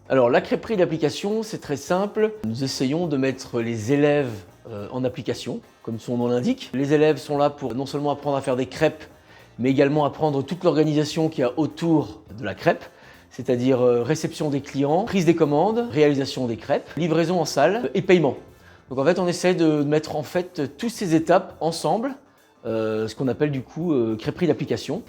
Alors la crêperie d'application, c'est très simple. Nous essayons de mettre les élèves en application, comme son nom l'indique. Les élèves sont là pour non seulement apprendre à faire des crêpes, mais également apprendre toute l'organisation qu'il y a autour de la crêpe, c'est-à-dire réception des clients, prise des commandes, réalisation des crêpes, livraison en salle et paiement. Donc en fait, on essaie de mettre en fait toutes ces étapes ensemble, ce qu'on appelle du coup crêperie d'application.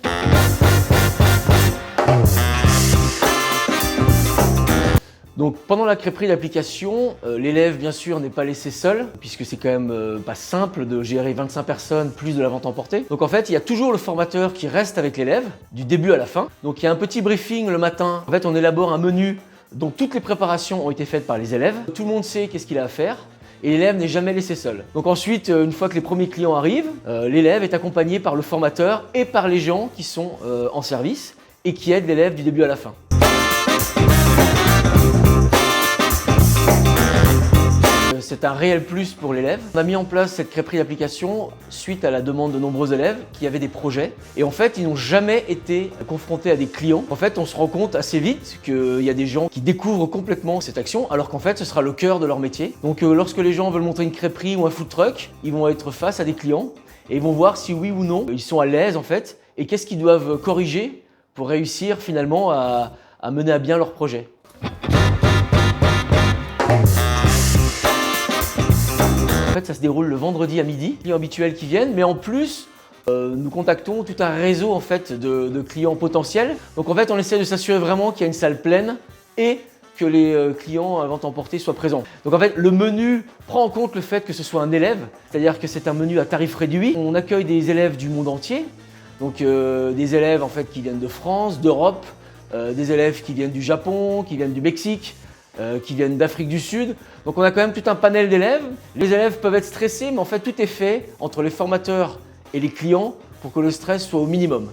Donc pendant la crêperie d'application, l'élève bien sûr n'est pas laissé seul, puisque c'est quand même pas simple de gérer 25 personnes plus de la vente emportée. Donc en fait, il y a toujours le formateur qui reste avec l'élève, du début à la fin. Donc il y a un petit briefing le matin. En fait, on élabore un menu dont toutes les préparations ont été faites par les élèves. Tout le monde sait qu'est-ce qu'il a à faire. Et l'élève n'est jamais laissé seul. Donc ensuite, une fois que les premiers clients arrivent, l'élève est accompagné par le formateur et par les gens qui sont en service et qui aident l'élève du début à la fin. C'est un réel plus pour l'élève. On a mis en place cette crêperie d'application suite à la demande de nombreux élèves qui avaient des projets. Et en fait, ils n'ont jamais été confrontés à des clients. En fait, on se rend compte assez vite qu'il y a des gens qui découvrent complètement cette action, alors qu'en fait, ce sera le cœur de leur métier. Donc lorsque les gens veulent monter une crêperie ou un food truck, ils vont être face à des clients et ils vont voir si oui ou non, ils sont à l'aise en fait, et qu'est-ce qu'ils doivent corriger pour réussir finalement à mener à bien leur projet. En fait, ça se déroule le vendredi à midi, clients habituels qui viennent, mais en plus, nous contactons tout un réseau en fait, de clients potentiels. Donc en fait, on essaie de s'assurer vraiment qu'il y a une salle pleine et que les clients à vente emportée soient présents. Donc en fait, le menu prend en compte le fait que ce soit un élève, c'est-à-dire que c'est un menu à tarif réduit. On accueille des élèves du monde entier, donc des élèves en fait, qui viennent de France, d'Europe, des élèves qui viennent du Japon, qui viennent du Mexique, qui viennent d'Afrique du Sud. Donc on a quand même tout un panel d'élèves. Les élèves peuvent être stressés, mais en fait tout est fait entre les formateurs et les clients pour que le stress soit au minimum.